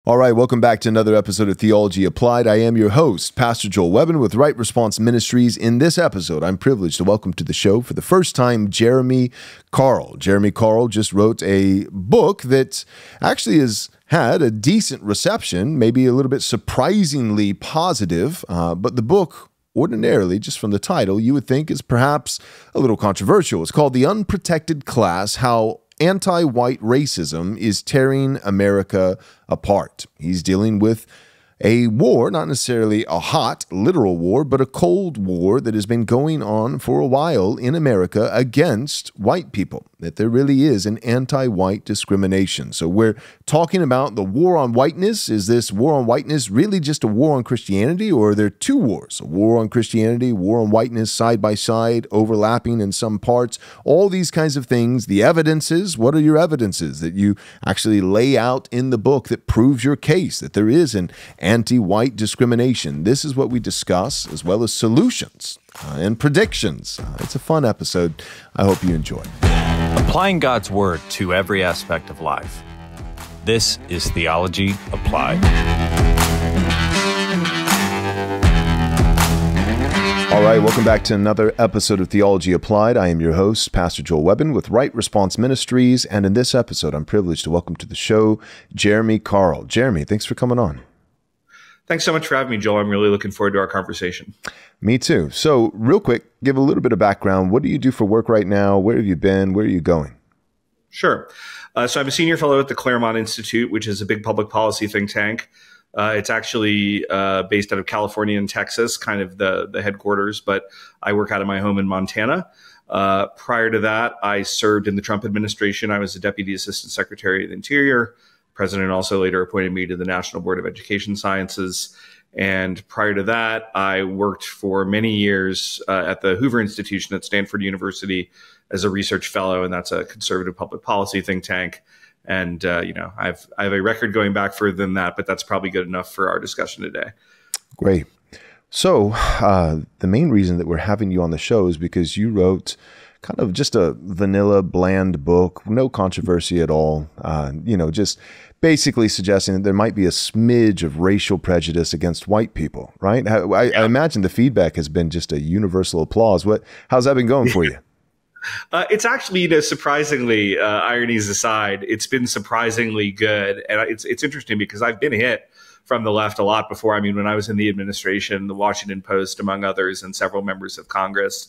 All right, welcome back to another episode of Theology Applied. I am your host, Pastor Joel Webben with Right Response Ministries. In this episode, I'm privileged to welcome to the show for the first time Jeremy Carl. Jeremy Carl just wrote a book that actually has had a decent reception, maybe a little bit surprisingly positive, but the book, ordinarily, just from the title, you would think is perhaps a little controversial. It's called The Unprotected Class, How Anti-White Racism is Tearing America Apart. He's dealing with a war, not necessarily a hot, literal war, but a cold war that has been going on for a while in America against white people, that there really is an anti-white discrimination. So we're talking about the war on whiteness. Is this war on whiteness really just a war on Christianity, or are there two wars? A war on Christianity, war on whiteness, side by side, overlapping in some parts, all these kinds of things. The evidences, what are your evidences that you actually lay out in the book that proves your case, that there is an anti-white discrimination? This is what we discuss, as well as solutions and predictions. It's a fun episode. I hope you enjoy. Applying God's Word to every aspect of life. This is Theology Applied. All right, welcome back to another episode of Theology Applied. I am your host, Pastor Joel Webben with Right Response Ministries, and in this episode, I'm privileged to welcome to the show Jeremy Carl. Jeremy, thanks for coming on. Thanks so much for having me, Joel. I'm really looking forward to our conversation. Me too. So real quick, give a little bit of background. What do you do for work right now? Where have you been? Where are you going? Sure. So I'm a senior fellow at the Claremont Institute, which is a big public policy think tank. It's actually based out of California and Texas, kind of the headquarters, but I work out of my home in Montana. Prior to that, I served in the Trump administration. I was the Deputy Assistant Secretary of the Interior. President also later appointed me to the National Board of Education Sciences. And prior to that, I worked for many years at the Hoover Institution at Stanford University as a research fellow, and that's a conservative public policy think tank. And, I have a record going back further than that, but that's probably good enough for our discussion today. Great. So the main reason that we're having you on the show is because you wrote kind of just a vanilla, bland book, no controversy at all, just basically suggesting that there might be a smidge of racial prejudice against white people, right? I imagine the feedback has been just a universal applause. How's that been going for you? It's actually, surprisingly, ironies aside, it's been surprisingly good. And it's interesting because I've been hit from the left a lot before. I mean, when I was in the administration, the Washington Post, among others, and several members of Congress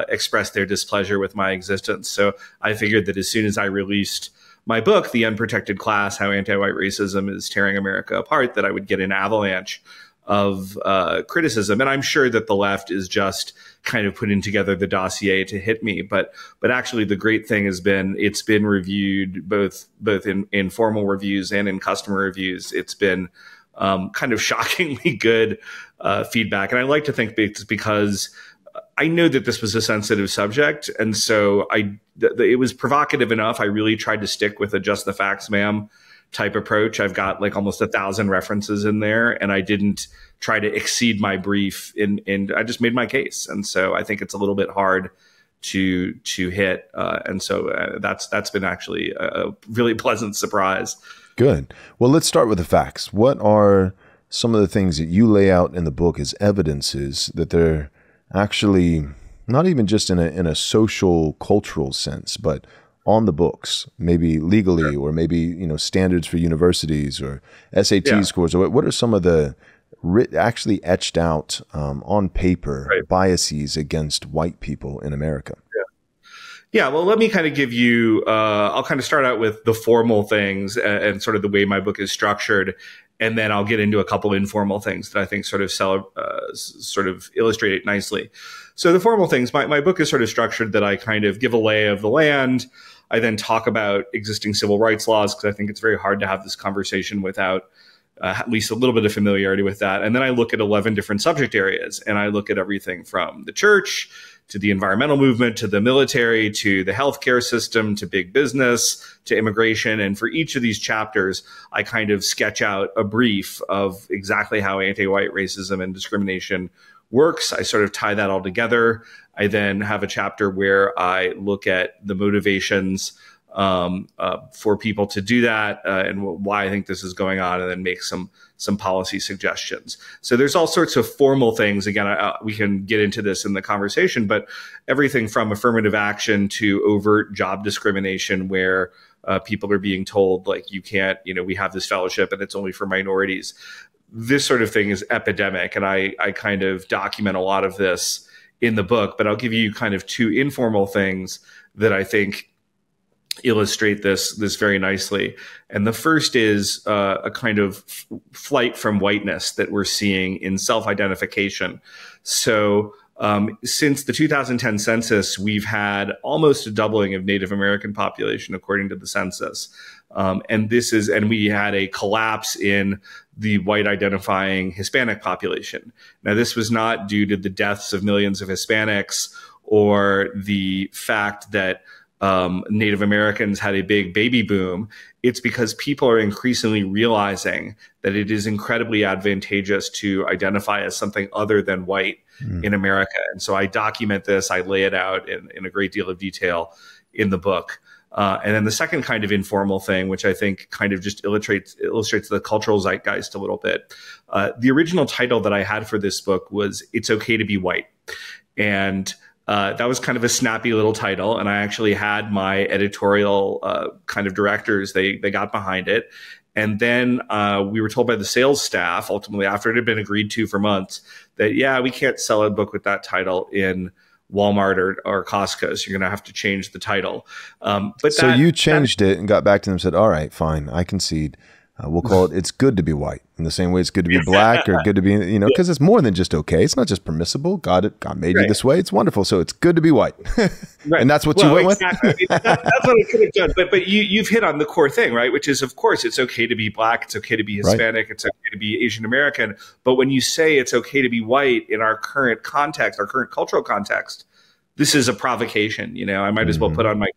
expressed their displeasure with my existence. So I figured that as soon as I released my book, The Unprotected Class, How Anti-White Racism is Tearing America Apart, that I would get an avalanche of criticism. And I'm sure that the left is just kind of putting together the dossier to hit me. But actually, the great thing has been it's been reviewed both in formal reviews and in customer reviews. It's been kind of shockingly good feedback. And I like to think it's because I know that this was a sensitive subject. And so it was provocative enough. I really tried to stick with a just the facts, ma'am type approach. I've got like almost 1,000 references in there, and I didn't try to exceed my brief I just made my case. And so I think it's a little bit hard to hit. And so that's been actually a really pleasant surprise. Good. Well, let's start with the facts. What are some of the things that you lay out in the book as evidences that they're actually not even just in a social, cultural sense, but on the books, maybe legally, or maybe, standards for universities or SAT scores? Or what are some of the actually etched out on paper biases against white people in America? Yeah, well, let me kind of give you, I'll kind of start out with the formal things and sort of the way my book is structured. And then I'll get into a couple informal things that I think sort of illustrate it nicely. So the formal things, my book is sort of structured that I kind of give a lay of the land. I then talk about existing civil rights laws, because I think it's very hard to have this conversation without at least a little bit of familiarity with that. And then I look at 11 different subject areas, and I look at everything from the church to the environmental movement, to the military, to the healthcare system, to big business, to immigration. And for each of these chapters, I kind of sketch out a brief of exactly how anti-white racism and discrimination works. I sort of tie that all together. I then have a chapter where I look at the motivations for people to do that, and why I think this is going on, and then make some policy suggestions. So there's all sorts of formal things. Again, we can get into this in the conversation, but everything from affirmative action to overt job discrimination, where people are being told, like, you can't, we have this fellowship and it's only for minorities. This sort of thing is epidemic, and I kind of document a lot of this in the book, but I'll give you kind of two informal things that I think illustrate this very nicely. And the first is a kind of flight from whiteness that we're seeing in self-identification. So since the 2010 census, we've had almost a doubling of Native American population, according to the census. And we had a collapse in the white identifying Hispanic population. Now, this was not due to the deaths of millions of Hispanics or the fact that Native Americans had a big baby boom. It's because people are increasingly realizing that it is incredibly advantageous to identify as something other than white in America. And so I document this, I lay it out in a great deal of detail in the book. And then the second kind of informal thing, which I think kind of just illustrates the cultural zeitgeist a little bit. The original title that I had for this book was "It's Okay to Be White." And that was kind of a snappy little title. And I actually had my editorial kind of directors, they got behind it. And then we were told by the sales staff, ultimately, after it had been agreed to for months, that, yeah, we can't sell a book with that title in Walmart or Costco, so you're going to have to change the title. So you changed it and got back to them and said, all right, fine, I concede. We'll call it "It's Good to Be White," in the same way it's good to be black, or good to be, because it's more than just okay. It's not just permissible. God made you this way. It's wonderful. So it's good to be white. And that's what you went exactly. with? That's what I could have done. But you've hit on the core thing, right? Which is, of course, it's okay to be black. It's okay to be Hispanic. It's okay to be Asian American. But when you say it's okay to be white in our current context, our current cultural context, this is a provocation. I might as well put on my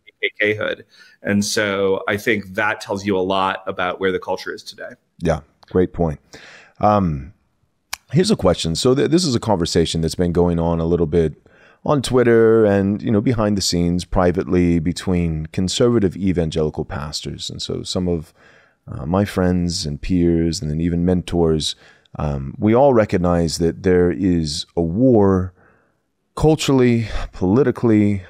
KKK hood. And so I think that tells you a lot about where the culture is today. Yeah, great point. Here's a question. So this is a conversation that's been going on a little bit on Twitter and, behind the scenes privately between conservative evangelical pastors. And so some of my friends and peers and then even mentors, we all recognize that there is a war culturally, politically,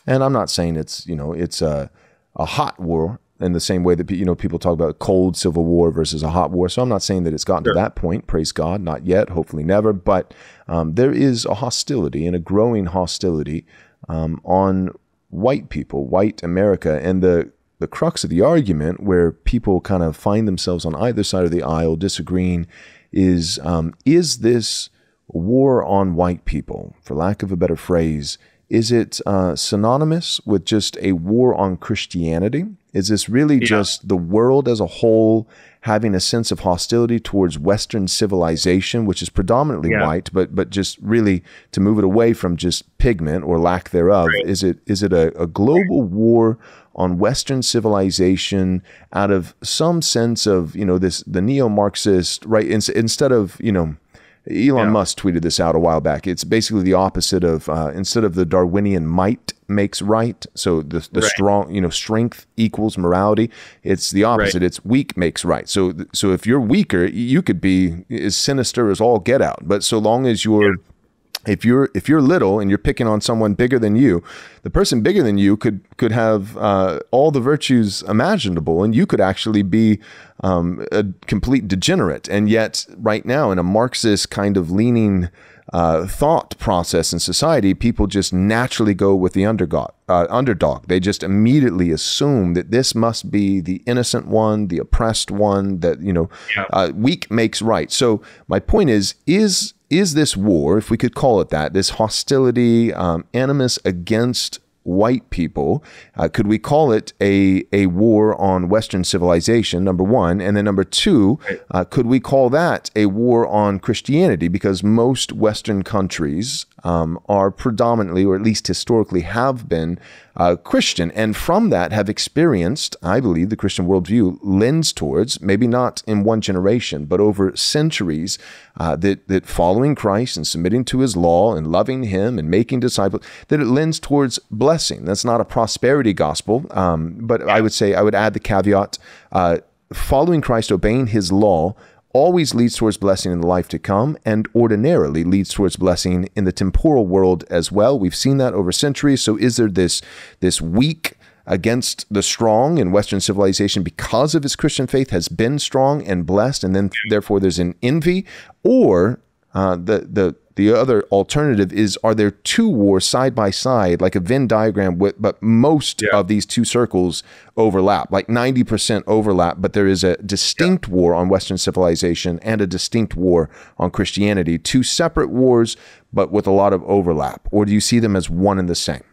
and I'm not saying it's a hot war in the same way that people talk about a cold civil war versus a hot war. So I'm not saying that it's gotten to that point. Praise God, not yet. Hopefully never. But there is a hostility and a growing hostility on white people, white America, and the crux of the argument where people kind of find themselves on either side of the aisle disagreeing is this war on white people, for lack of a better phrase, is it synonymous with just a war on Christianity? Is this really just the world as a whole having a sense of hostility towards Western civilization, which is predominantly white, but just really to move it away from just pigment or lack thereof? Right. Is it a global war on Western civilization out of some sense of, the neo-Marxist, right? Instead of, Elon Musk tweeted this out a while back. It's basically the opposite of, instead of the Darwinian might makes right, so the strong, strength equals morality, it's the opposite. It's weak makes right. So if you're weaker, you could be as sinister as all get out. But so long as you're if you're little and you're picking on someone bigger than you, the person bigger than you could have all the virtues imaginable, and you could actually be a complete degenerate. And yet, right now, in a Marxist kind of leaning thought process in society, people just naturally go with the underdog. They just immediately assume that this must be the innocent one, the oppressed one, that weak makes right. So my point is this war, if we could call it that, this hostility, animus against white people, could we call it a war on Western civilization, number one? And then number two, could we call that a war on Christianity? Because most Western countries, are predominantly, or at least historically have been, Christian, and from that have experienced, I believe, the Christian worldview lends towards, maybe not in one generation, but over centuries, that following Christ and submitting to his law and loving him and making disciples, that it lends towards blessing. That's not a prosperity gospel, but I would add the caveat, following Christ, obeying his law, always leads towards blessing in the life to come, and ordinarily leads towards blessing in the temporal world as well. We've seen that over centuries. So is there this weak against the strong in Western civilization because of its Christian faith has been strong and blessed, and then therefore there's an envy? Or the other alternative is, are there two wars side by side, like a Venn diagram, but most of these two circles overlap, like 90% overlap, but there is a distinct war on Western civilization and a distinct war on Christianity, two separate wars, but with a lot of overlap? Or do you see them as one and the same?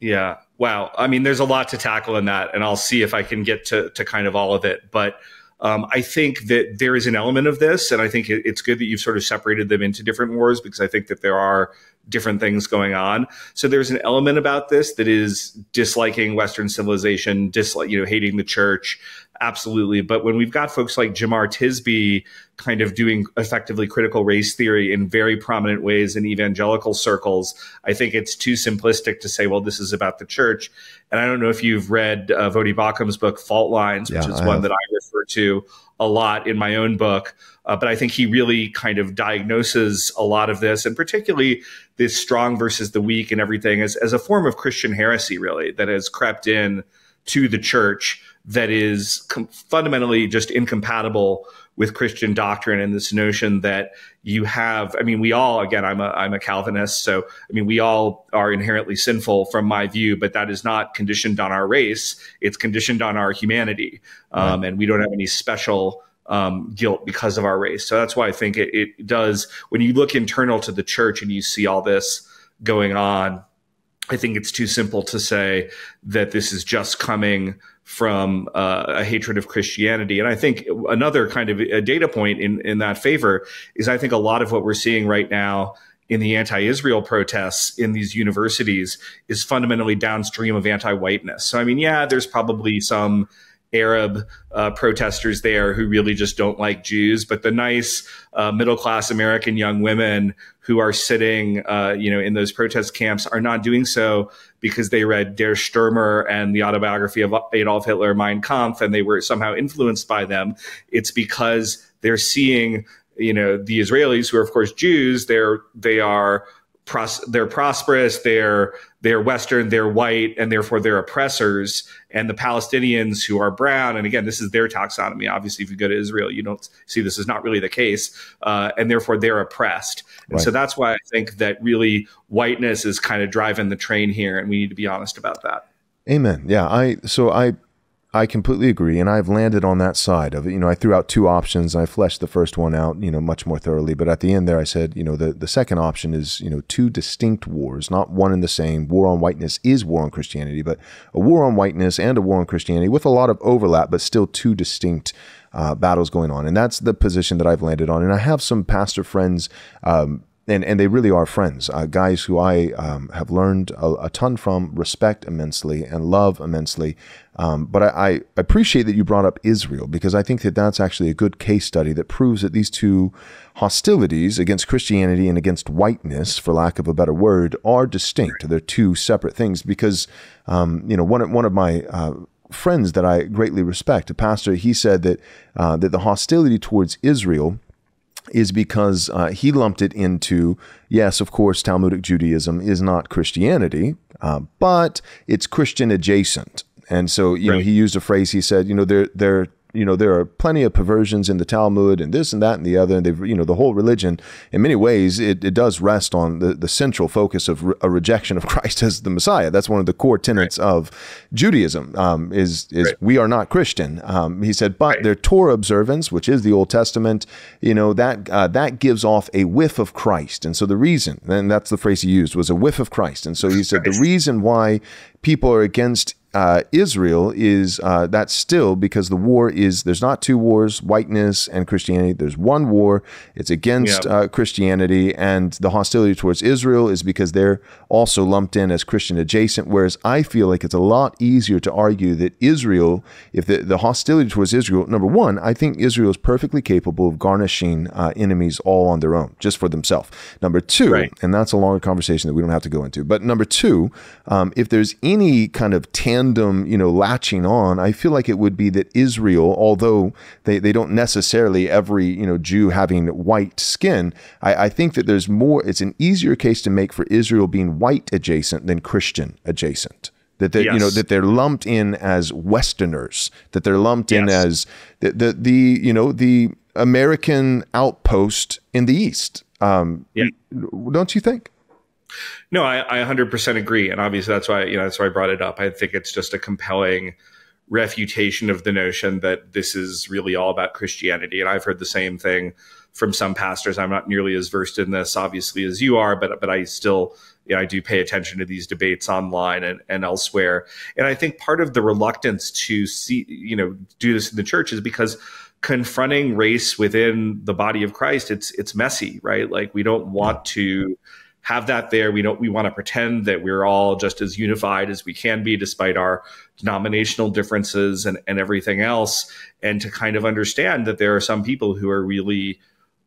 Yeah. Wow. I mean, there's a lot to tackle in that, and I'll see if I can get to kind of all of it. But I think that there is an element of this, and I think it's good that you've sort of separated them into different wars, because I think that there are different things going on. So there's an element about this that is disliking Western civilization, hating the church. Absolutely. But when we've got folks like Jamar Tisby kind of doing effectively critical race theory in very prominent ways in evangelical circles, I think it's too simplistic to say, well, this is about the church. And I don't know if you've read Vodi Bakkum's book, Fault Lines, which is one that I refer to a lot in my own book. But I think he really kind of diagnoses a lot of this, and particularly this strong versus the weak and everything, as a form of Christian heresy, really, that has crept in to the church, that is fundamentally just incompatible with Christian doctrine, and this notion that you have, I mean, we all, again, I'm a Calvinist, so I mean, we all are inherently sinful from my view, but that is not conditioned on our race. It's conditioned on our humanity. And we don't have any special guilt because of our race. So that's why I think it does, when you look internal to the church and you see all this going on, I think it's too simple to say that this is just coming from a hatred of Christianity. And I think another kind of a data point in that favor is, I think a lot of what we're seeing right now in the anti-Israel protests in these universities is fundamentally downstream of anti-whiteness. So, I mean, yeah, there's probably some Arab protesters there who really just don't like Jews, but the nice middle-class American young women who are sitting, in those protest camps are not doing so because they read Der Stürmer and the autobiography of Adolf Hitler, Mein Kampf, and they were somehow influenced by them. It's because they're seeing, the Israelis, who are of course Jews, they're prosperous, they're Western, they're white, and therefore they're oppressors. And the Palestinians, who are brown, and again, this is their taxonomy. Obviously, if you go to Israel, you don't see this is not really the case, and therefore they're oppressed. And so that's why I think that really whiteness is kind of driving the train here, and we need to be honest about that. Amen. Yeah, I completely agree, and I've landed on that side of it. I threw out two options, and I fleshed the first one out, much more thoroughly. But at the end there, I said, the second option is, two distinct wars, not one and the same. War on whiteness is war on Christianity, but a war on whiteness and a war on Christianity with a lot of overlap, but still two distinct battles going on. And that's the position that I've landed on. And I have some pastor friends, and they really are friends, guys who I have learned a ton from, respect immensely, and love immensely. But I appreciate that you brought up Israel, because I think that that's actually a good case study that proves that these two hostilities against Christianity and against whiteness, for lack of a better word, are distinct. They're two separate things, because one of my friends that I greatly respect, a pastor, he said that the hostility towards Israel is because he lumped it into, yes, of course, Talmudic Judaism is not Christianity, but it's Christian adjacent. And so, he used a phrase, he said, there are plenty of perversions in the Talmud and this and that and the other. And they've, the whole religion, in many ways, it does rest on the central focus of a rejection of Christ as the Messiah. That's one of the core tenets of Judaism, is we are not Christian. He said, but their Torah observance, which is the Old Testament, that gives off a whiff of Christ. And so the reason, and that's the phrase he used, was a whiff of Christ. And so he said, the reason why people are against Israel is that's still because the war is, there's not two wars, whiteness and Christianity. There's one war. It's against Christianity, and the hostility towards Israel is because they're also lumped in as Christian adjacent. Whereas I feel like it's a lot easier to argue that Israel, if the hostility towards Israel, number one, I think Israel is perfectly capable of garnishing enemies all on their own, just for themselves. Number two, and that's a longer conversation that we don't have to go into. But number two, if there's any kind of tandem, latching on, I feel like it would be that Israel, although they don't necessarily every, Jew having white skin, I think that there's more, it's an easier case to make for Israel being white adjacent than Christian adjacent. That they, that they're lumped in as Westerners, that they're lumped in as the American outpost in the East. Don't you think? No, I 100% agree, and obviously that's why I brought it up. I think it's just a compelling refutation of the notion that this is really all about Christianity, and I've heard the same thing from some pastors. I'm not nearly as versed in this, obviously, as you are, but I still, I do pay attention to these debates online and elsewhere. And I think part of the reluctance to do this in the church is because confronting race within the body of Christ, it's messy, right? Like, we don't want to have that there. We want to pretend that we're all just as unified as we can be, despite our denominational differences and everything else. And to kind of understand that there are some people who are really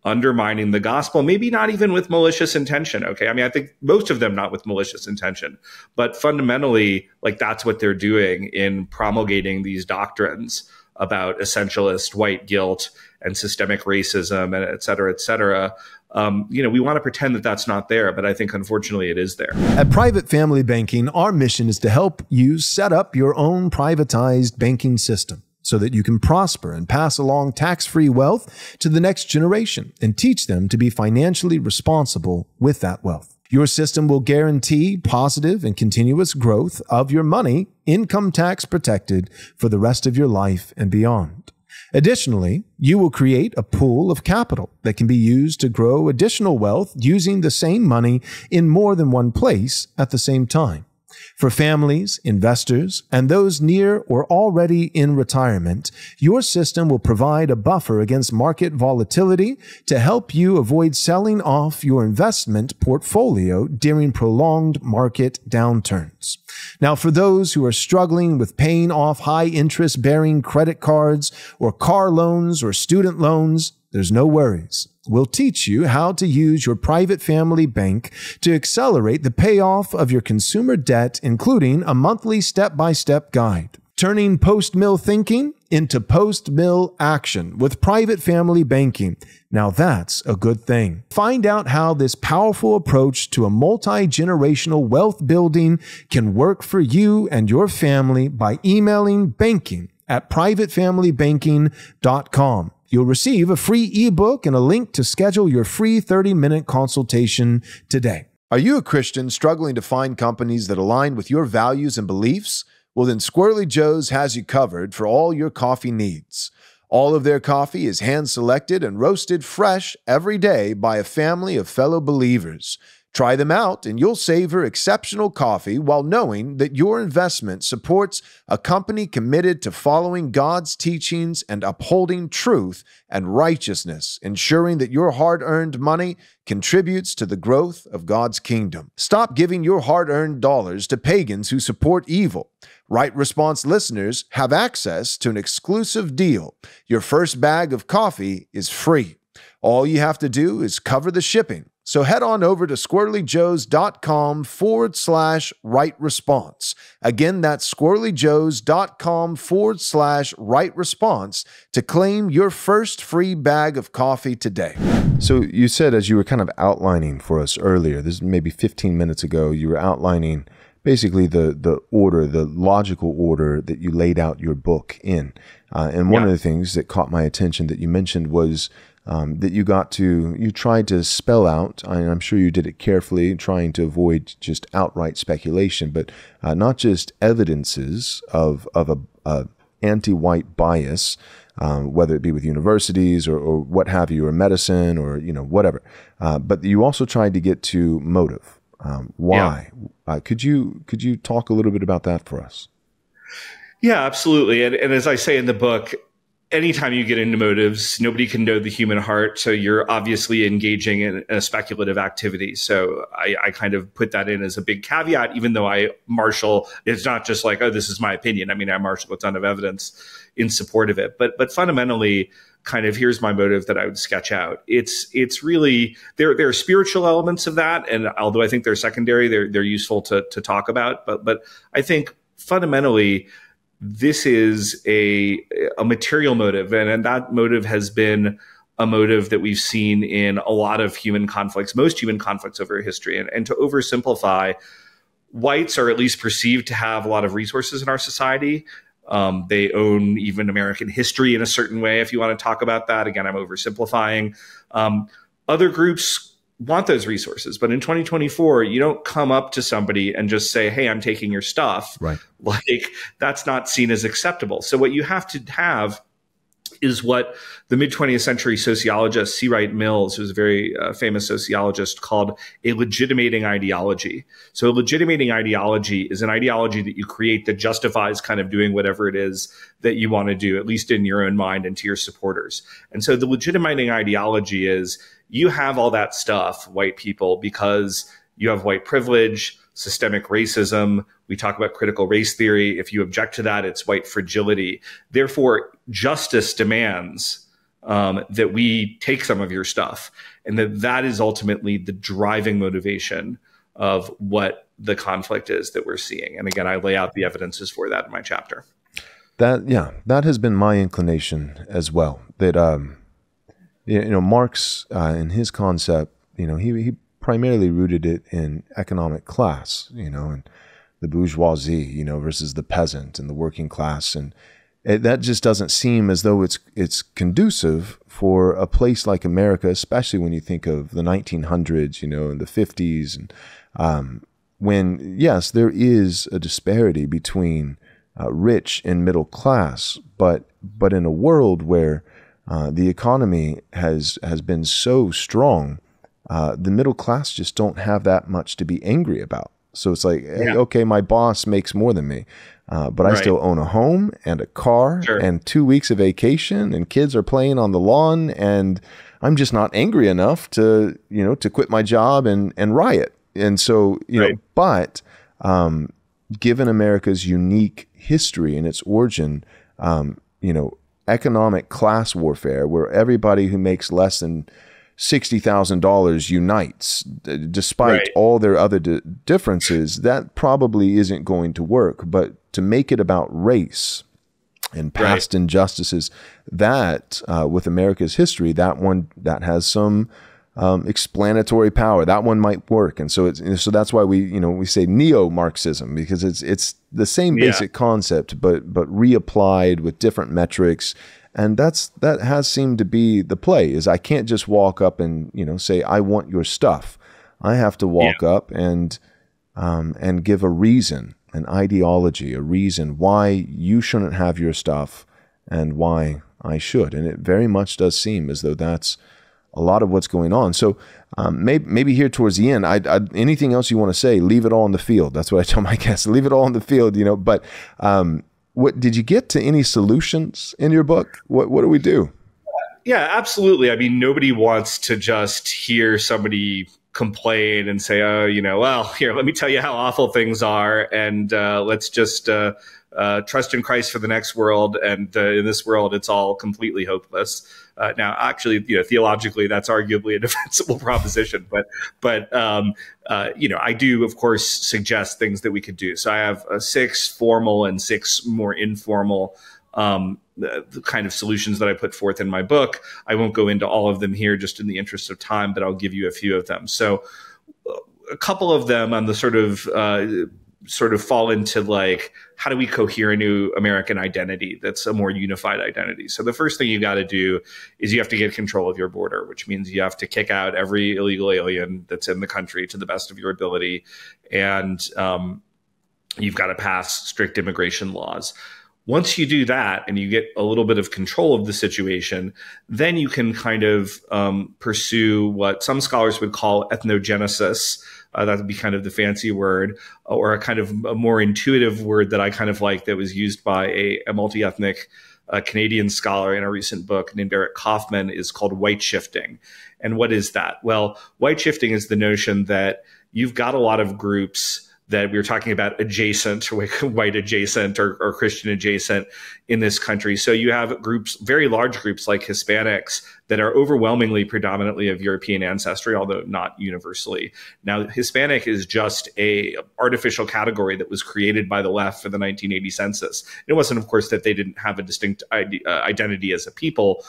undermining the gospel, maybe not even with malicious intention. Okay. I mean, I think most of them not with malicious intention, but fundamentally, like, that's what they're doing in promulgating these doctrines about essentialist white guilt and systemic racism and et cetera, et cetera. We want to pretend that that's not there, but I think unfortunately it is there. At Private Family Banking, our mission is to help you set up your own privatized banking system so that you can prosper and pass along tax-free wealth to the next generation and teach them to be financially responsible with that wealth. Your system will guarantee positive and continuous growth of your money, income tax protected for the rest of your life and beyond. Additionally, you will create a pool of capital that can be used to grow additional wealth using the same money in more than one place at the same time. For families, investors, and those near or already in retirement, your system will provide a buffer against market volatility to help you avoid selling off your investment portfolio during prolonged market downturns. Now, for those who are struggling with paying off high interest-bearing credit cards or car loans or student loans, there's no worries. We'll teach you how to use your private family bank to accelerate the payoff of your consumer debt, including a monthly step-by-step guide. Turning post-mill thinking into post-mill action with private family banking. Now that's a good thing. Find out how this powerful approach to a multi-generational wealth building can work for you and your family by emailing banking@privatefamilybanking.com. You'll receive a free ebook and a link to schedule your free 30-minute consultation today. Are you a Christian struggling to find companies that align with your values and beliefs? Well, then Squirrelly Joe's has you covered for all your coffee needs. All of their coffee is hand-selected and roasted fresh every day by a family of fellow believers. Try them out and you'll savor exceptional coffee while knowing that your investment supports a company committed to following God's teachings and upholding truth and righteousness, ensuring that your hard-earned money contributes to the growth of God's kingdom. Stop giving your hard-earned dollars to pagans who support evil. Right Response listeners have access to an exclusive deal. Your first bag of coffee is free. All you have to do is cover the shipping. So head on over to squirrellyjoes.com/right response. Again, that's squirrellyjoes.com/right response to claim your first free bag of coffee today. So you said, as you were kind of outlining for us earlier, this is maybe 15 minutes ago, you were outlining basically the order, the logical order that you laid out your book in. And one of the things that caught my attention that you mentioned was that you tried to spell out, and I'm sure you did it carefully, trying to avoid just outright speculation, but not just evidences of a anti-white bias, whether it be with universities or what have you, or medicine or whatever, but you also tried to get to motive. Why? Could you talk a little bit about that for us? Yeah, absolutely. And as I say in the book, anytime you get into motives, nobody can know the human heart. So you're obviously engaging in a speculative activity. So I kind of put that in as a big caveat, even though I marshal, it's not just like, oh, this is my opinion. I mean, I marshal a ton of evidence in support of it. But fundamentally, kind of here's my motive that I would sketch out. It's really, there are spiritual elements of that. And although I think they're secondary, they're useful to talk about. But I think fundamentally, this is a material motive, and that motive has been a motive that we've seen in a lot of human conflicts, most human conflicts over history. And to oversimplify, whites are at least perceived to have a lot of resources in our society. They own even American history in a certain way, if you want to talk about that. Again, I'm oversimplifying. Other groups want those resources. But in 2024, you don't come up to somebody and just say, hey, I'm taking your stuff. Right. Like, that's not seen as acceptable. So what you have to have is what the mid-20th century sociologist C. Wright Mills, who's a very famous sociologist, called a legitimating ideology. So a legitimating ideology is an ideology that you create that justifies kind of doing whatever it is that you want to do, at least in your own mind and to your supporters. And so the legitimating ideology is you have all that stuff, white people, because you have white privilege, systemic racism. We talk about critical race theory. If you object to that, it's white fragility. Therefore, justice demands that we take some of your stuff, and that is ultimately the driving motivation of what the conflict is that we're seeing. And again, I lay out the evidences for that in my chapter. That has been my inclination as well. That Marx in his concept, he primarily rooted it in economic class, and the bourgeoisie, versus the peasant and the working class. And that just doesn't seem as though it's conducive for a place like America, especially when you think of the 1900s, and the 50s. And when, yes, there is a disparity between rich and middle class, but in a world where the economy has been so strong, the middle class just don't have that much to be angry about. So it's like, hey, okay, my boss makes more than me, but I still own a home and a car and 2 weeks of vacation, and kids are playing on the lawn, and I'm just not angry enough to quit my job and riot. And so, but given America's unique history and its origin, economic class warfare, where everybody who makes less than $60,000 unites, despite all their other differences, that probably isn't going to work. But to make it about race and past injustices, that with America's history, that has some explanatory power. That one might work, and so that's why we say neo-Marxism, because it's the same basic concept, but reapplied with different metrics. And that has seemed to be the play. Is I can't just walk up and say I want your stuff. I have to walk up and give a reason, an ideology, a reason why you shouldn't have your stuff and why I should. And it very much does seem as though that's a lot of what's going on. So maybe here towards the end, anything else you want to say, leave it all in the field. That's what I tell my guests. Leave it all in the field, But what did you get to any solutions in your book? What do we do? Yeah, absolutely. I mean, nobody wants to just hear somebody complain and say, oh, well, here, let me tell you how awful things are, and let's just trust in Christ for the next world. And in this world, it's all completely hopeless. Now, actually, theologically, that's arguably a defensible proposition. But I do, of course, suggest things that we could do. So I have 6 formal and 6 more informal the kind of solutions that I put forth in my book. I won't go into all of them here just in the interest of time, but I'll give you a few of them. So a couple of them on the sort of fall into like, how do we cohere a new American identity that's a more unified identity? So the first thing you got to do is you have to get control of your border, which means you have to kick out every illegal alien that's in the country to the best of your ability. And you've got to pass strict immigration laws. Once you do that and you get a little bit of control of the situation, then you can kind of pursue what some scholars would call ethnogenesis. That would be kind of the fancy word, or a kind of a more intuitive word that I kind of like that was used by a multi-ethnic Canadian scholar in a recent book named Eric Kaufman, is called white shifting. And what is that? Well, white shifting is the notion that you've got a lot of groups that we were talking about adjacent, white adjacent or Christian adjacent in this country. So you have groups, very large groups like Hispanics, that are overwhelmingly predominantly of European ancestry, although not universally. Now, Hispanic is just a artificial category that was created by the left for the 1980 census. It wasn't, of course, that they didn't have a distinct identity as a people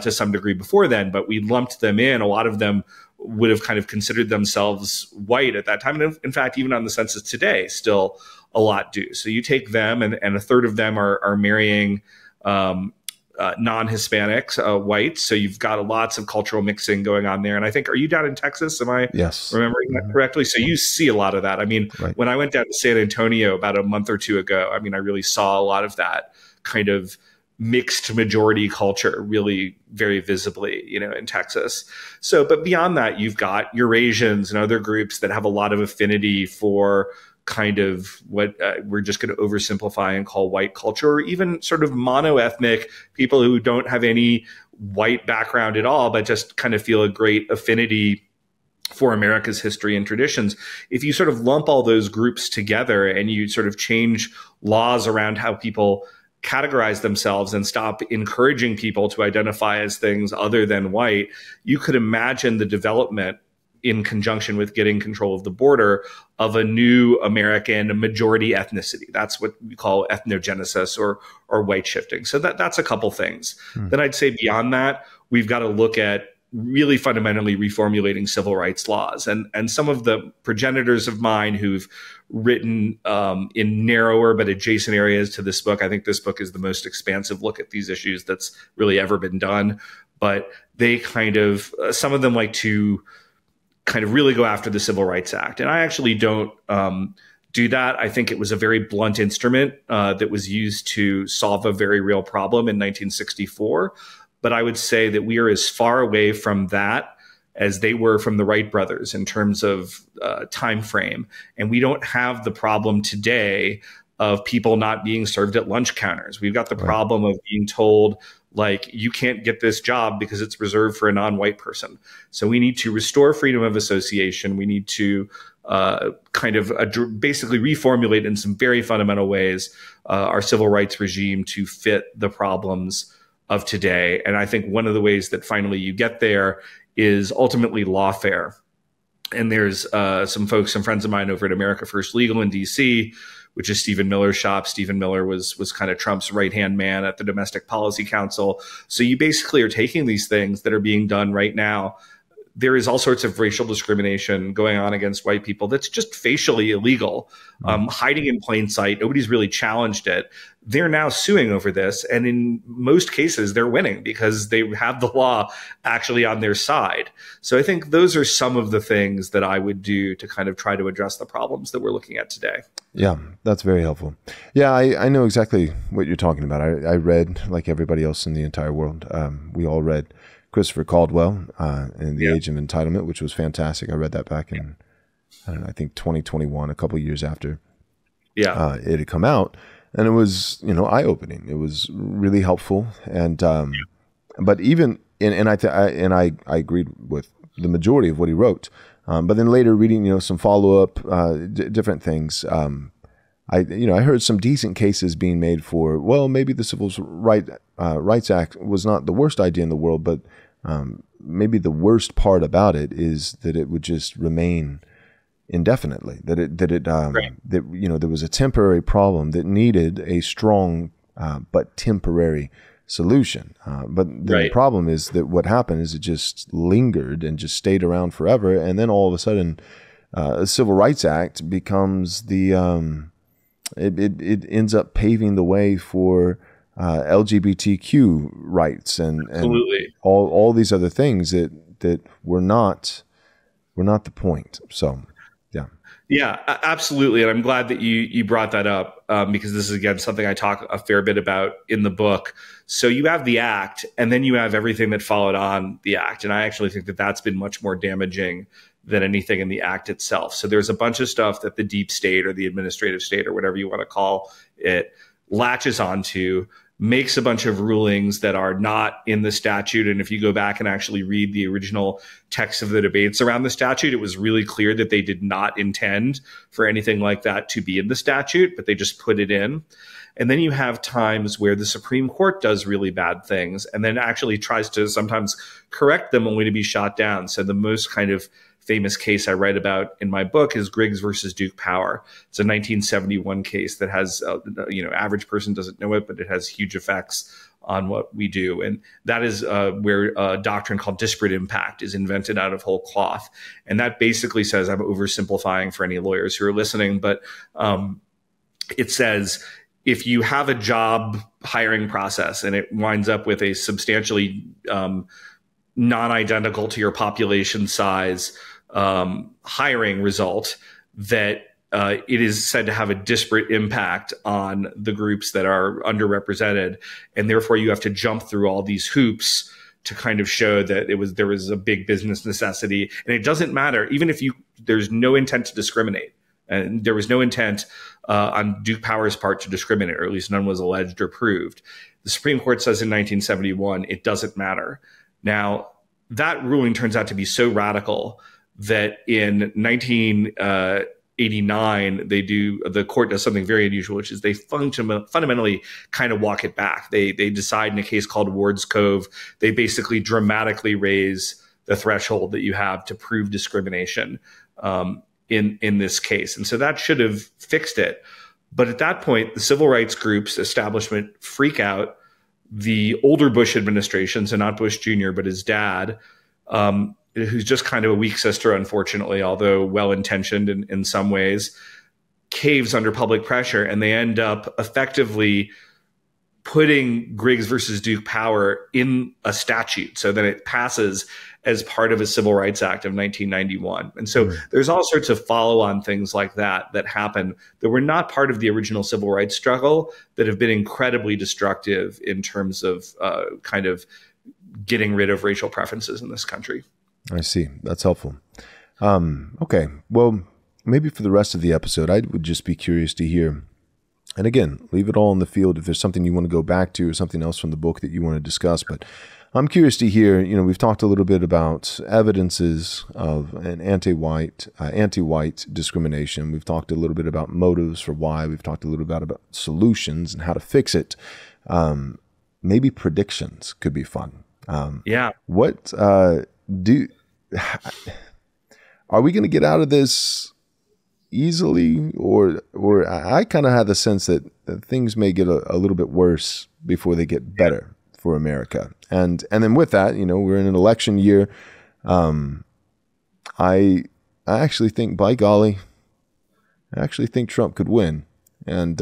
to some degree before then, but we lumped them in. A lot of them would have kind of considered themselves white at that time. And in fact, even on the census today, still a lot do. So you take them, and a third of them are marrying non-Hispanics, whites. So you've got lots of cultural mixing going on there. And I think, are you down in Texas? Am I remembering that correctly? So you see a lot of that. I mean, when I went down to San Antonio about a month or two ago, I mean, I really saw a lot of that kind of mixed majority culture really very visibly, in Texas. So, but beyond that, you've got Eurasians and other groups that have a lot of affinity for kind of what we're just going to oversimplify and call white culture, or even sort of mono-ethnic people who don't have any white background at all, but just kind of feel a great affinity for America's history and traditions. If you sort of lump all those groups together and you sort of change laws around how people categorize themselves and stop encouraging people to identify as things other than white, you could imagine the development, in conjunction with getting control of the border, of a new American majority ethnicity. That's what we call ethnogenesis or white shifting. So that's a couple things. Then I'd say beyond that, we've got to look at really fundamentally reformulating civil rights laws. And some of the progenitors of mine who've written in narrower but adjacent areas to this book, I think this book is the most expansive look at these issues that's really ever been done. But they kind of, some of them like to kind of really go after the Civil Rights Act. And I actually don't do that. I think it was a very blunt instrument that was used to solve a very real problem in 1964. But I would say that we are as far away from that as they were from the Wright brothers in terms of time frame. And we don't have the problem today of people not being served at lunch counters. We've got the problem of being told, like, you can't get this job because it's reserved for a non-white person. So we need to restore freedom of association. We need to kind of basically reformulate in some very fundamental ways our civil rights regime to fit the problems of today. And I think one of the ways that finally you get there is ultimately lawfare. And there's some friends of mine over at America First Legal in DC, which is Stephen Miller's shop. Stephen Miller was kind of Trump's right-hand man at the Domestic Policy Council. So you basically are taking these things that are being done right now. There is all sorts of racial discrimination going on against white people that's just facially illegal, hiding in plain sight. Nobody's really challenged it. They're now suing over this. And in most cases, they're winning because they have the law actually on their side. So I think those are some of the things that I would do to kind of try to address the problems that we're looking at today. Yeah, that's very helpful. Yeah, I know exactly what you're talking about. I read, like everybody else in the entire world, we all read Christopher Caldwell in The Age of Entitlement, which was fantastic. I read that back in, I think 2021, a couple of years after it had come out. And it was, eye-opening. It was really helpful. And but even, I agreed with the majority of what he wrote. But then later reading, some follow-up, different things, I heard some decent cases being made for, well, maybe the Civil Rights Act was not the worst idea in the world, but maybe the worst part about it is that it would just remain indefinitely. That there was a temporary problem that needed a strong but temporary solution. But the problem is that what happened is it just lingered and just stayed around forever, and then all of a sudden, the Civil Rights Act becomes the it ends up paving the way for LGBTQ rights and all these other things that were not the point. So Yeah. Yeah, absolutely. And I'm glad that you brought that up because this is, again, something I talk a fair bit about in the book. So you have the act, and then you have everything that followed on the act. And I actually think that that's been much more damaging than anything in the act itself. So there's a bunch of stuff that the deep state or the administrative state or whatever you want to call it latches onto, makes a bunch of rulings that are not in the statute. And if you go back and actually read the original text of the debates around the statute, it was really clear that they did not intend for anything like that to be in the statute, but they just put it in. And then you have times where the Supreme Court does really bad things and then actually tries to sometimes correct them only to be shot down. So the most kind of famous case I write about in my book is Griggs versus Duke Power. It's a 1971 case that has, average person doesn't know it, but it has huge effects on what we do. And that is where a doctrine called disparate impact is invented out of whole cloth. And that basically says, I'm oversimplifying for any lawyers who are listening, but it says, if you have a job hiring process and it winds up with a substantially non-identical to your population size hiring result, that it is said to have a disparate impact on the groups that are underrepresented. And therefore you have to jump through all these hoops to kind of show that there was a big business necessity. And it doesn't matter, even if there's no intent to discriminate. And there was no intent on Duke Power's part to discriminate, or at least none was alleged or proved. The Supreme Court says in 1971, it doesn't matter. Now, that ruling turns out to be so radical that in 1989, the court does something very unusual, which is they fundamentally kind of walk it back. They decide in a case called Ward's Cove, they basically dramatically raise the threshold that you have to prove discrimination in this case. And so that should have fixed it. But at that point, the civil rights groups, establishment, freak out. The older Bush administration, so not Bush Jr., but his dad, who's just kind of a weak sister, unfortunately, although well-intentioned in some ways, caves under public pressure. And they end up effectively putting Griggs versus Duke Power in a statute so that it passes as part of a Civil Rights Act of 1991. And so there's all sorts of follow-on things like that happen that were not part of the original civil rights struggle that have been incredibly destructive in terms of kind of getting rid of racial preferences in this country. I see. That's helpful. Okay. Well, maybe for the rest of the episode, I would just be curious to hear, and again, leave it all in the field if there's something you want to go back to or something else from the book that you want to discuss. But I'm curious to hear, we've talked a little bit about evidences of an anti-white discrimination. We've talked a little bit about motives for why. We've talked a little bit about solutions and how to fix it. Maybe predictions could be fun. Yeah. What are we going to get out of this easily, or I kind of have the sense that things may get a little bit worse before they get better for America. And then with that, we're in an election year. I actually think, by golly, Trump could win. And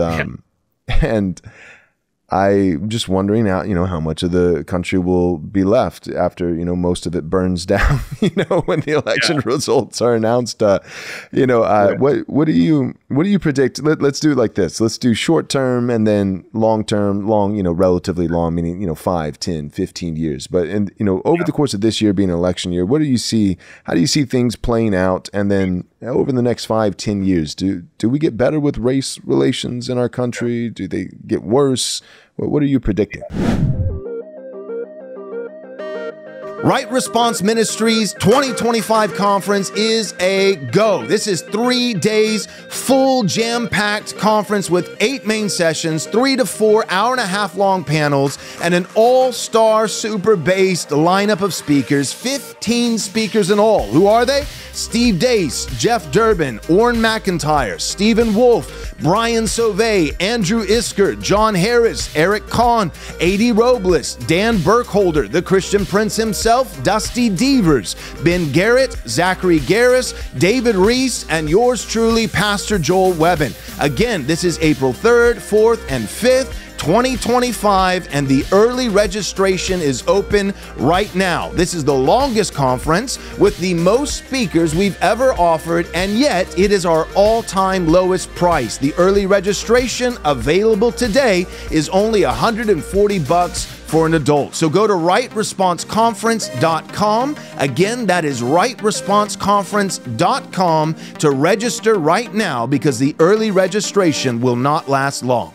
and I'm just wondering how much of the country will be left after, most of it burns down, when the election results are announced. What do you predict? Let's do it like this. Let's do short term and then long term, relatively long, meaning, 5, 10, 15 years. But, over the course of this year being an election year, what do you see? How do you see things playing out? And then over the next 5, 10 years, do we get better with race relations in our country? Do they get worse? What are you predicting? Right Response Ministries 2025 conference is a go. This is 3 days, full jam-packed conference with 8 main sessions, 3 to 4 hour-and-a-half long panels, and an all-star super-based lineup of speakers, 15 speakers in all. Who are they? Steve Deace, Jeff Durbin, Orrin McIntyre, Stephen Wolfe, Brian Sauvé, Andrew Isker, John Harris, Eric Kahn, A.D. Robles, Dan Burkholder, the Christian Prince himself, Dusty Devers, Ben Garrett, Zachary Garris, David Reese, and yours truly, Pastor Joel Webbin. Again, this is April 3rd, 4th, and 5th. 2025, and the early registration is open right now. This is the longest conference with the most speakers we've ever offered, and yet it is our all-time lowest price. The early registration available today is only $140 for an adult. So go to rightresponseconference.com. Again, that is rightresponseconference.com to register right now, because the early registration will not last long.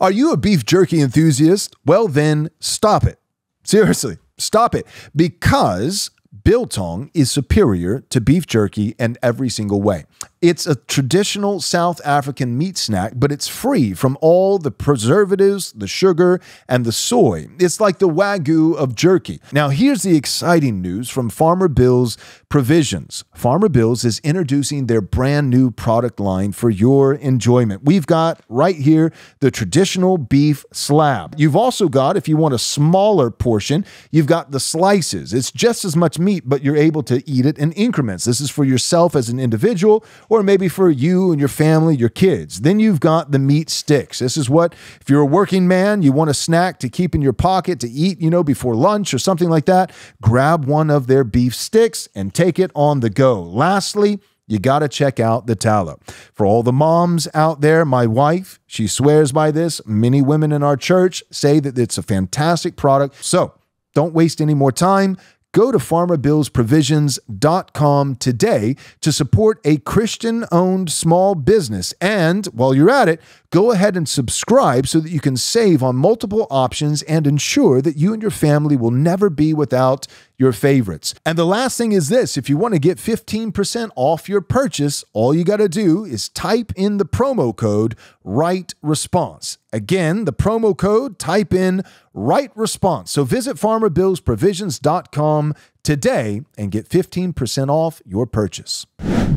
Are you a beef jerky enthusiast? Well, then stop it. Seriously, stop it. Because Biltong is superior to beef jerky in every single way. It's a traditional South African meat snack, but it's free from all the preservatives, the sugar, and the soy. It's like the wagyu of jerky. Now, here's the exciting news from Farmer Bill's Provisions. Farmer Bill's is introducing their brand new product line for your enjoyment. We've got right here the traditional beef slab. You've also got, if you want a smaller portion, you've got the slices. It's just as much meat, but you're able to eat it in increments. This is for yourself as an individual, or maybe for you and your family, your kids. Then you've got the meat sticks. This is what, if you're a working man, you want a snack to keep in your pocket to eat, before lunch or something like that, grab one of their beef sticks and take it on the go. Lastly, you got to check out the tallow. For all the moms out there, my wife, she swears by this. Many women in our church say that it's a fantastic product. So don't waste any more time. Go to farmerbillsprovisions.com today to support a Christian-owned small business. And while you're at it, go ahead and subscribe so that you can save on multiple options and ensure that you and your family will never be without your favorites. And the last thing is this: if you want to get 15% off your purchase, all you got to do is type in the promo code RightResponse. Again, the promo code, type in RightResponse. So visit farmerbillsprovisions.com today and get 15% off your purchase.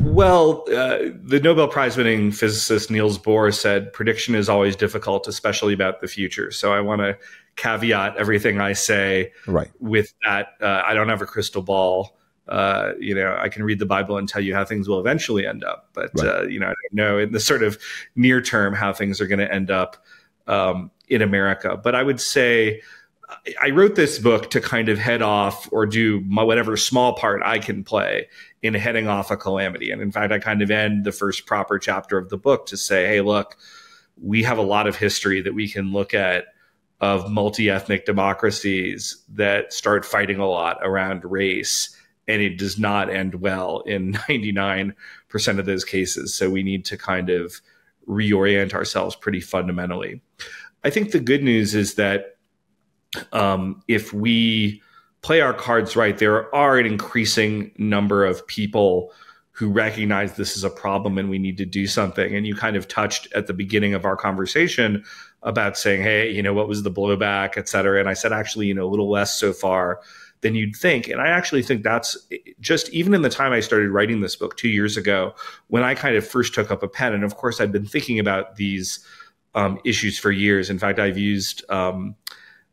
Well, the Nobel Prize-winning physicist Niels Bohr said prediction is always difficult, especially about the future. So I want to caveat everything I say with that. I don't have a crystal ball. I can read the Bible and tell you how things will eventually end up. But, I don't know in the sort of near term how things are going to end up in America. But I would say I wrote this book to kind of head off or do whatever small part I can play in heading off a calamity. And in fact, I kind of end the first proper chapter of the book to say, hey, look, we have a lot of history that we can look at of multi-ethnic democracies that start fighting a lot around race, and it does not end well in 99% of those cases. So we need to kind of reorient ourselves pretty fundamentally. I think the good news is that if we play our cards right, there are an increasing number of people who recognize this is a problem and we need to do something. And you kind of touched at the beginning of our conversation about saying, hey, what was the blowback, et cetera. And I said, actually, a little less so far than you'd think. And I actually think that's just even in the time I started writing this book 2 years ago, when I kind of first took up a pen. And of course, I've been thinking about these issues for years. In fact, I've used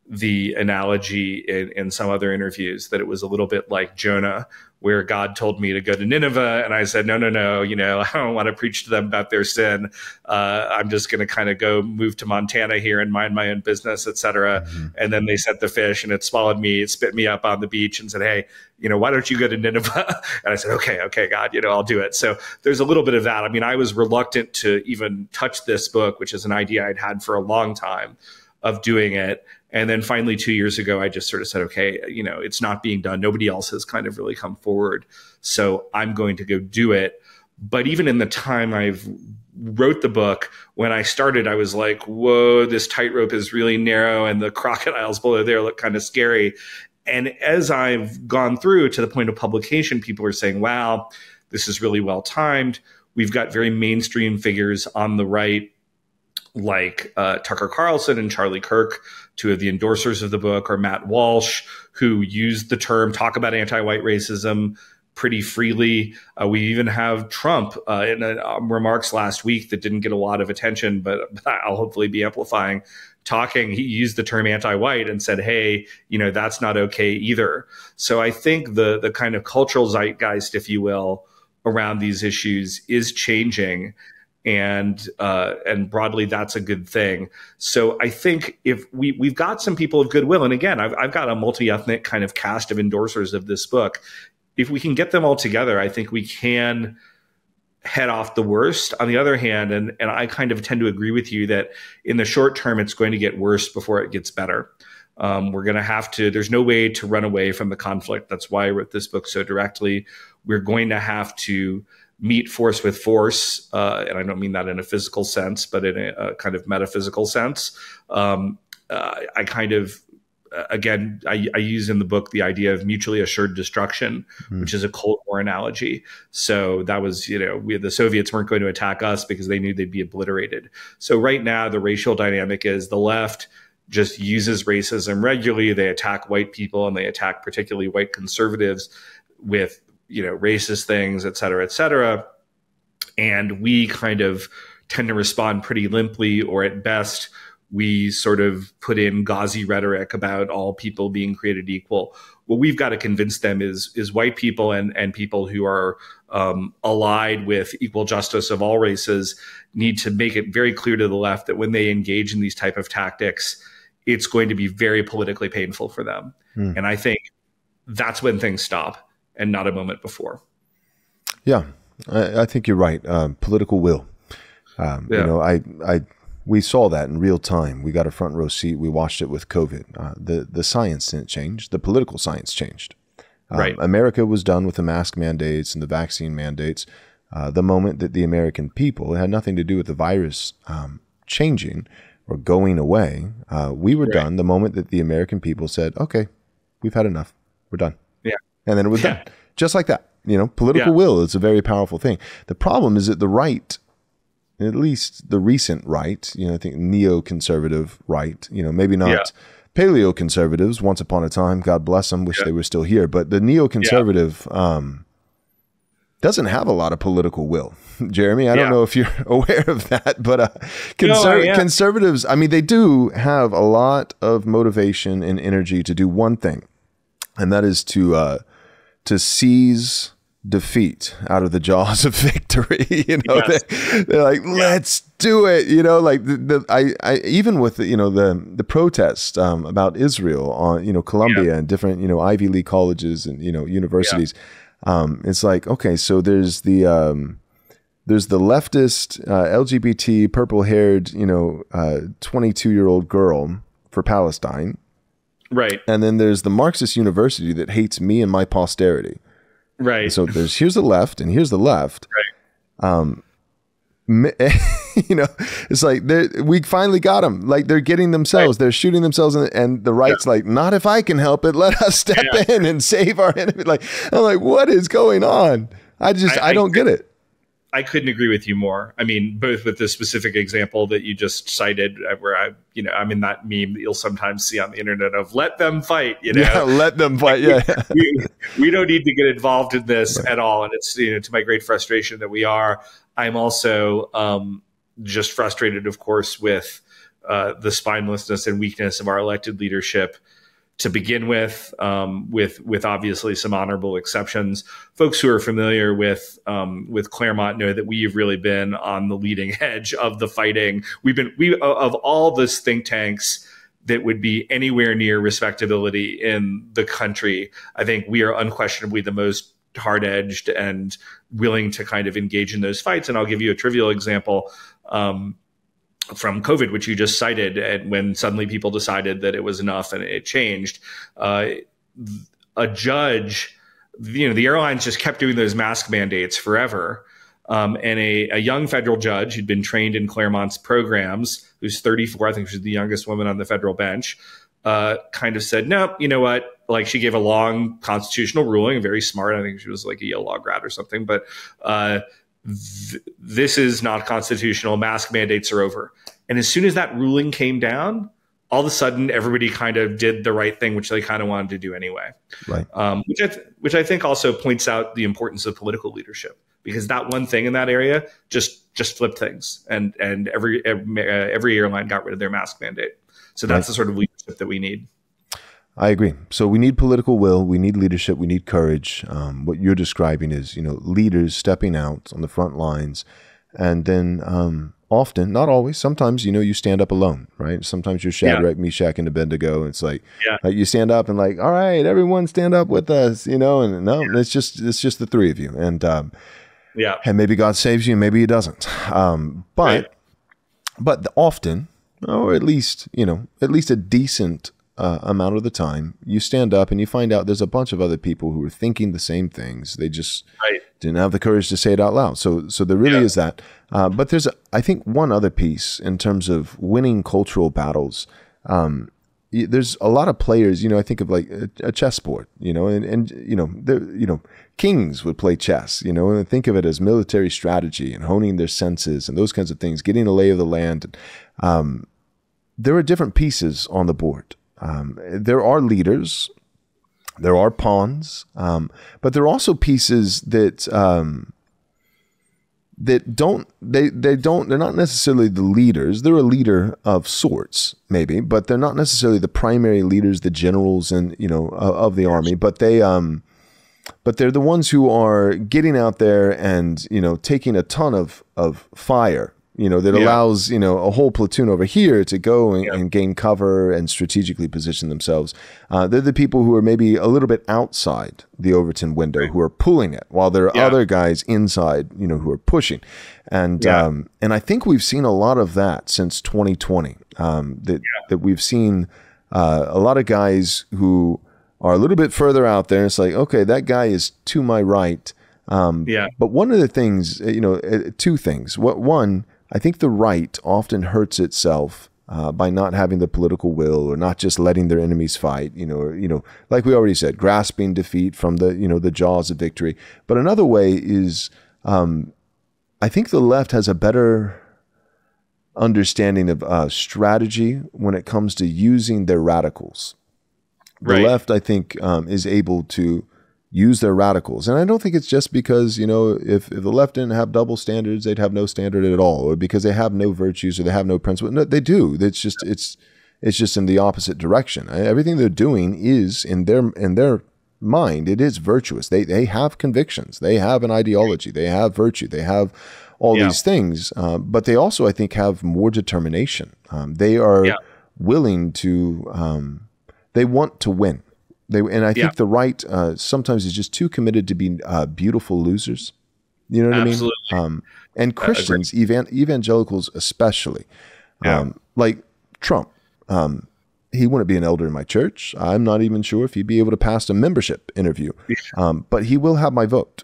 the analogy in some other interviews that it was a little bit like Jonah, where God told me to go to Nineveh. And I said, no, I don't want to preach to them about their sin. I'm just going to kind of go move to Montana here and mind my own business, et cetera. Mm-hmm. And then they sent the fish and it swallowed me. It spit me up on the beach and said, hey, why don't you go to Nineveh? And I said, okay, God, I'll do it. So there's a little bit of that. I mean, I was reluctant to even touch this book, which is an idea I'd had for a long time of doing it. And then finally, 2 years ago, I just sort of said, okay, it's not being done. Nobody else has kind of really come forward. So I'm going to go do it. But even in the time I've wrote the book, when I started, I was like, whoa, this tightrope is really narrow and the crocodiles below there look kind of scary. And as I've gone through to the point of publication, people are saying, wow, this is really well timed. We've got very mainstream figures on the right, like Tucker Carlson and Charlie Kirk, two of the endorsers of the book, or Matt Walsh, who used the term, talk about anti-white racism pretty freely. We even have Trump in remarks last week that didn't get a lot of attention, but I'll hopefully be amplifying, talking. He used the term anti-white and said, hey, that's not okay either. So I think the kind of cultural zeitgeist, if you will, around these issues is changing. and broadly, that's a good thing. So I think if we've got some people of goodwill, and again, I've got a multi-ethnic kind of cast of endorsers of this book. If we can get them all together, I think we can head off the worst. On the other hand, and I kind of tend to agree with you that in the short term, it's going to get worse before it gets better. We're going to have to, there's no way to run away from the conflict. That's why I wrote this book so directly. We're going to have to meet force with force. And I don't mean that in a physical sense, but in a kind of metaphysical sense. I kind of, again, I use in the book the idea of mutually assured destruction, which is a Cold War analogy. So that was, the Soviets weren't going to attack us because they knew they'd be obliterated. So right now, the racial dynamic is the left just uses racism regularly. They attack white people and they attack particularly white conservatives with, racist things, et cetera, et cetera. And we kind of tend to respond pretty limply, or at best, we sort of put in gauzy rhetoric about all people being created equal. What we've got to convince them is white people and people who are allied with equal justice of all races need to make it very clear to the left that when they engage in these type of tactics, it's going to be very politically painful for them. And I think that's when things stop and not a moment before. Yeah, I think you're right. Political will. We saw that in real time. We got a front row seat. We watched it with COVID. The science didn't change. The political science changed. Right. America was done with the mask mandates and the vaccine mandates. The moment that the American people, it had nothing to do with the virus changing or going away. We were done the moment that the American people said, okay, we've had enough. We're done. Yeah. And then it was done. Just like that. Political will is a very powerful thing. The problem is that the right, at least the recent right, I think neoconservative right, maybe not paleo-conservatives once upon a time, God bless them, wish they were still here, but the neoconservative doesn't have a lot of political will. Jeremy, I don't know if you're aware of that, but conservatives, I mean, they do have a lot of motivation and energy to do one thing, and that is to seize defeat out of the jaws of victory. They're like, let's do it. I even with the protest about Israel on Columbia and different Ivy League colleges and universities. It's like, okay, so there's the leftist LGBT purple haired 22-year-old girl for Palestine. Right. And then there's the Marxist university that hates me and my posterity. Right. And so here's the left and here's the left. Right. It's like we finally got them. Like they're getting themselves. Right. They're shooting themselves, and the right's like, not if I can help it. Let us step in and save our enemy. Like I'm like, what is going on? I don't get it. I couldn't agree with you more. I mean, both with the specific example that you just cited, where I'm in that meme that you'll sometimes see on the internet of "let them fight." Yeah, let them fight. Yeah, we don't need to get involved in this at all, and it's to my great frustration that we are. I'm also just frustrated, of course, with the spinelessness and weakness of our elected leadership. To begin with obviously some honorable exceptions. Folks who are familiar with Claremont know that we've really been on the leading edge of the fighting. We of all those think tanks that would be anywhere near respectability in the country, I think we are unquestionably the most hard-edged and willing to kind of engage in those fights. And I'll give you a trivial example. From COVID, which you just cited, and when suddenly people decided that it was enough and it changed, a judge, the airlines just kept doing those mask mandates forever. And a young federal judge who'd been trained in Claremont's programs, who's 34, I think she's the youngest woman on the federal bench, kind of said, no, you know what? Like she gave a long constitutional ruling, very smart. I think she was like a Yale law grad or something, but this is not constitutional. Mask mandates are over. And as soon as that ruling came down, all of a sudden everybody kind of did the right thing, which they kind of wanted to do anyway. Right. Which I think also points out the importance of political leadership, because that one thing in that area just flipped things, and every airline got rid of their mask mandate. So that's the sort of leadership that we need. I agree. So we need political will, we need leadership, we need courage. What you're describing is, leaders stepping out on the front lines, And then often, not always, sometimes, you stand up alone, right? Sometimes you're Shadrach, Meshach, and Abednego. And it's like you stand up and like, all right, everyone stand up with us, and no, it's just the three of you. And and maybe God saves you, maybe he doesn't. But often, or at least a decent amount of the time, you stand up and you find out there's a bunch of other people who are thinking the same things. They just didn't have the courage to say it out loud. So there really is that. But there's, I think, one other piece in terms of winning cultural battles. There's a lot of players, I think of like a chessboard, and kings would play chess, and think of it as military strategy and honing their senses and those kinds of things, getting a lay of the land. There are different pieces on the board. There are leaders, there are pawns, but there are also pieces that they're not necessarily the leaders. They're a leader of sorts, maybe, but they're not necessarily the primary leaders, the generals and, of the army, but they're the ones who are getting out there and, taking a ton of fire, that allows, a whole platoon over here to go and gain cover and strategically position themselves. They're the people who are maybe a little bit outside the Overton window who are pulling it, while there are other guys inside, who are pushing. And I think we've seen a lot of that since 2020, that we've seen a lot of guys who are a little bit further out there. It's like, okay, that guy is to my right. But one of the things, two things. One, I think the right often hurts itself by not having the political will, or not just letting their enemies fight, like we already said, grasping defeat from the jaws of victory. But another way is, I think the left has a better understanding of strategy when it comes to using their radicals. The left, I think, is able to use their radicals. And I don't think it's just because, if the left didn't have double standards, they'd have no standard at all, or because they have no virtues or they have no principles. No, they do. It's just in the opposite direction. Everything they're doing is in their mind, it is virtuous. They have convictions. They have an ideology. They have virtue. They have all these things. But they also, I think, have more determination. They are willing to, they want to win. I think the right sometimes is just too committed to be beautiful losers. You know what Absolutely. I mean? And Christians, evangelicals especially, like Trump, he wouldn't be an elder in my church. I'm not even sure if he'd be able to pass a membership interview, but he will have my vote.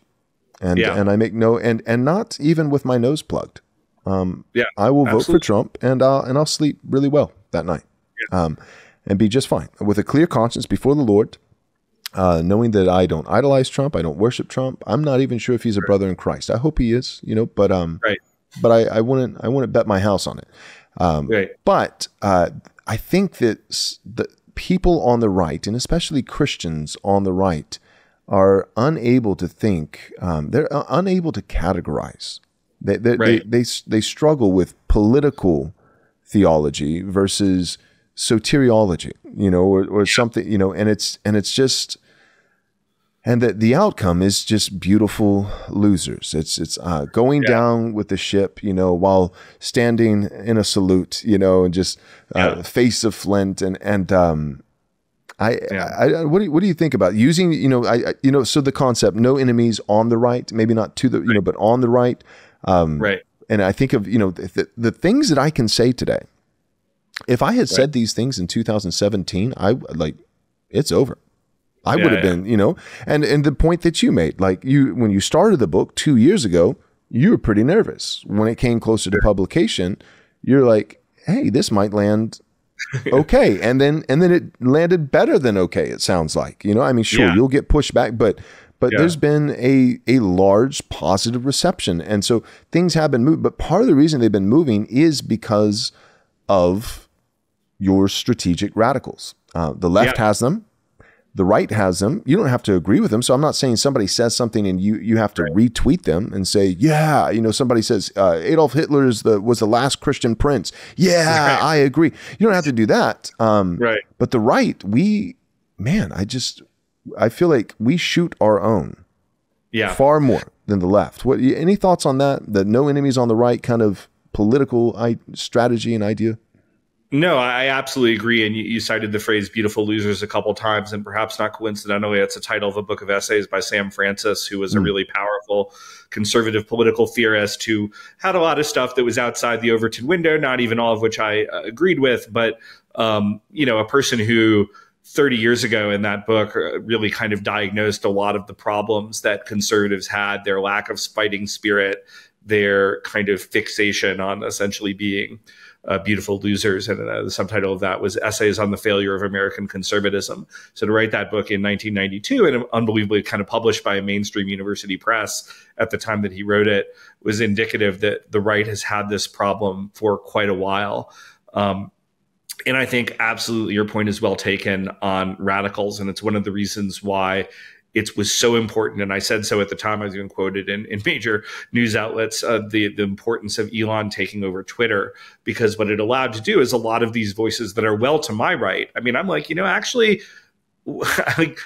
And I make and not even with my nose plugged. I will vote for Trump, and I'll sleep really well that night. And be just fine with a clear conscience before the Lord, knowing that I don't idolize Trump, I don't worship Trump. I'm not even sure if he's a brother in Christ. I hope he is, but I wouldn't bet my house on it. But I think that the people on the right, and especially Christians on the right, are unable to think. They're unable to categorize. They struggle with political theology versus soteriology, or something, and it's just, and that the outcome is just beautiful losers. It's going down with the ship, while standing in a salute, and just face of flint, and what do you think about using, so the concept, no enemies on the right, maybe not to the, but on the right, and I think of, the things that I can say today. If I had said these things in 2017, it's over. I would have been, and the point that you made, when you started the book 2 years ago, you were pretty nervous. When it came closer to publication, you're like, hey, this might land okay. And then it landed better than okay, it sounds like. You'll get pushed back, but there's been a large positive reception. And so things have been moved. But part of the reason they've been moving is because of your strategic radicals. The left has them. The right has them. You don't have to agree with them. So I'm not saying somebody says something and you have to retweet them and say, somebody says Adolf Hitler was the last Christian prince. I agree. You don't have to do that. But the right, I feel like we shoot our own far more than the left. Any thoughts on that? That no enemies on the right kind of political strategy and idea? No, I absolutely agree. And you cited the phrase beautiful losers a couple times, and perhaps not coincidentally, it's a title of a book of essays by Sam Francis, who was a really powerful conservative political theorist who had a lot of stuff that was outside the Overton window, not even all of which I agreed with, but, a person who 30 years ago in that book really kind of diagnosed a lot of the problems that conservatives had, their lack of fighting spirit, their kind of fixation on essentially being beautiful losers. And the subtitle of that was Essays on the Failure of American Conservatism. So to write that book in 1992 and unbelievably kind of published by a mainstream university press at the time that he wrote it was indicative that the right has had this problem for quite a while. And I think absolutely your point is well taken on radicals. And it's one of the reasons why it was so important, and I said so at the time, I was even quoted in major news outlets, the importance of Elon taking over Twitter, because what it allowed to do is a lot of these voices that are well to my right. I mean, I'm like, actually, like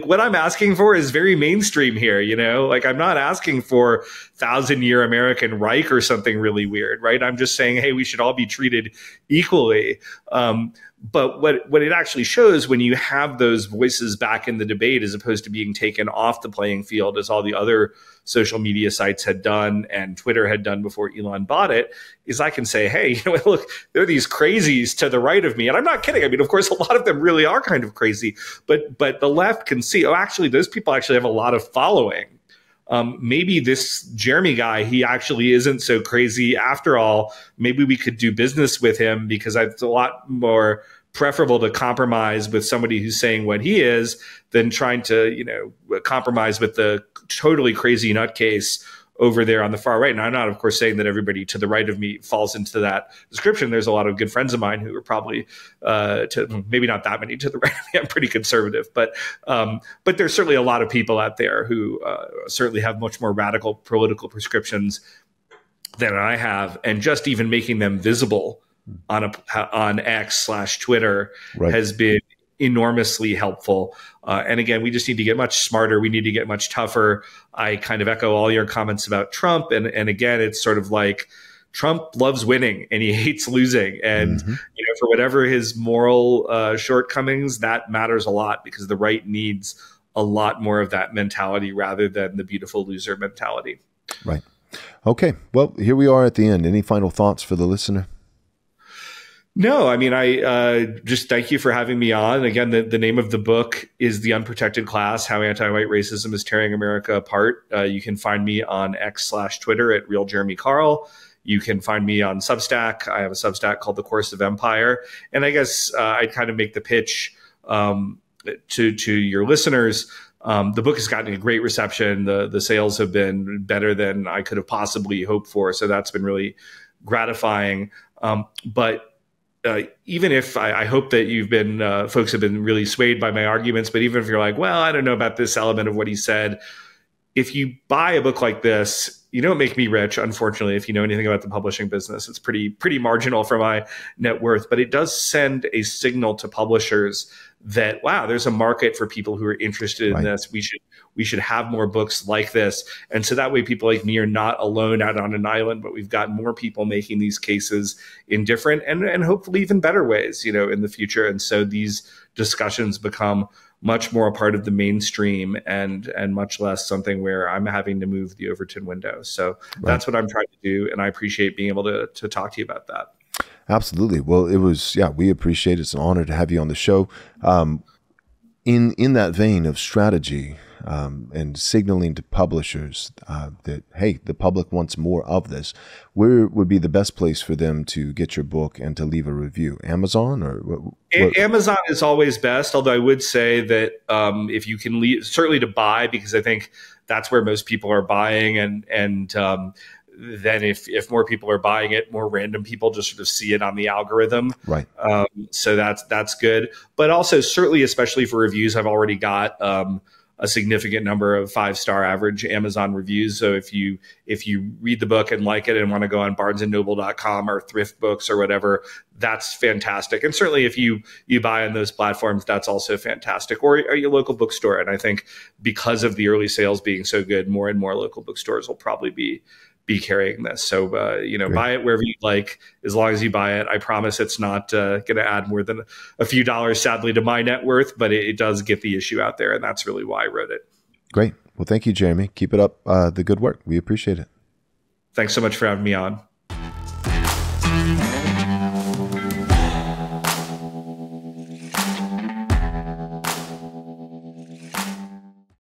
what I'm asking for is very mainstream here, like I'm not asking for 1,000-year American Reich or something really weird, right? I'm just saying, hey, we should all be treated equally. But what it actually shows when you have those voices back in the debate, as opposed to being taken off the playing field, as all the other social media sites had done and Twitter had done before Elon bought it, is I can say, hey, look, there are these crazies to the right of me. And I'm not kidding. I mean, of course, a lot of them really are kind of crazy. But the left can see, actually, those people actually have a lot of following. Maybe this Jeremy guy, he actually isn't so crazy after all. Maybe we could do business with him, because it's a lot more preferable to compromise with somebody who's saying what he is than trying to, compromise with the totally crazy nutcase over there on the far right. And I'm not, of course, saying that everybody to the right of me falls into that description. There's a lot of good friends of mine who are probably maybe not that many to the right of me. I'm pretty conservative, but there's certainly a lot of people out there who certainly have much more radical political prescriptions than I have, and just even making them visible on X/Twitter has been enormously helpful. And again, we just need to get much smarter. We need to get much tougher. I kind of echo all your comments about Trump. And again, it's sort of like Trump loves winning and he hates losing. And, for whatever his moral shortcomings, that matters a lot, because the right needs a lot more of that mentality rather than the beautiful loser mentality. Right. Okay. Well, here we are at the end. Any final thoughts for the listener? No, I mean, I just thank you for having me on. Again, the name of the book is The Unprotected Class, How Anti-White Racism is Tearing America Apart. You can find me on X/Twitter at RealJeremyCarl. You can find me on Substack. I have a Substack called The Course of Empire. And I guess I'd kind of make the pitch to your listeners. The book has gotten a great reception. The sales have been better than I could have possibly hoped for. So that's been really gratifying. But even if I hope that you've been, folks have been really swayed by my arguments, but even if you're like, well, I don't know about this element of what he said, if you buy a book like this, you don't make me rich, unfortunately. If you know anything about the publishing business, it's pretty marginal for my net worth, but it does send a signal to publishers that, wow, there's a market for people who are interested in this. We should have more books like this. And so that way people like me are not alone out on an island, but we've got more people making these cases in different and hopefully even better ways, in the future. And so these discussions become much more a part of the mainstream and much less something where I'm having to move the Overton window. So that's what I'm trying to do. And I appreciate being able to talk to you about that. Absolutely. Well, it was, we appreciate it. It's an honor to have you on the show. In that vein of strategy and signaling to publishers that, hey, the public wants more of this, where would be the best place for them to get your book and to leave a review? Amazon or what? Amazon is always best, although I would say that if you can leave, certainly to buy, because I think that's where most people are buying, and then if more people are buying it, more random people just sort of see it on the algorithm. Right. So that's good. But also certainly, especially for reviews, I've already got a significant number of 5-star average Amazon reviews. So if you read the book and like it and want to go on barnesandnoble.com or Thrift Books or whatever, that's fantastic. And certainly if you buy on those platforms, that's also fantastic. Or your local bookstore. And I think because of the early sales being so good, more and more local bookstores will probably be carrying this. So, buy it wherever you like, as long as you buy it. I promise it's not going to add more than a few dollars, sadly, to my net worth, but it does get the issue out there. And that's really why I wrote it. Great. Well, thank you, Jeremy. Keep it up, the good work. We appreciate it. Thanks so much for having me on.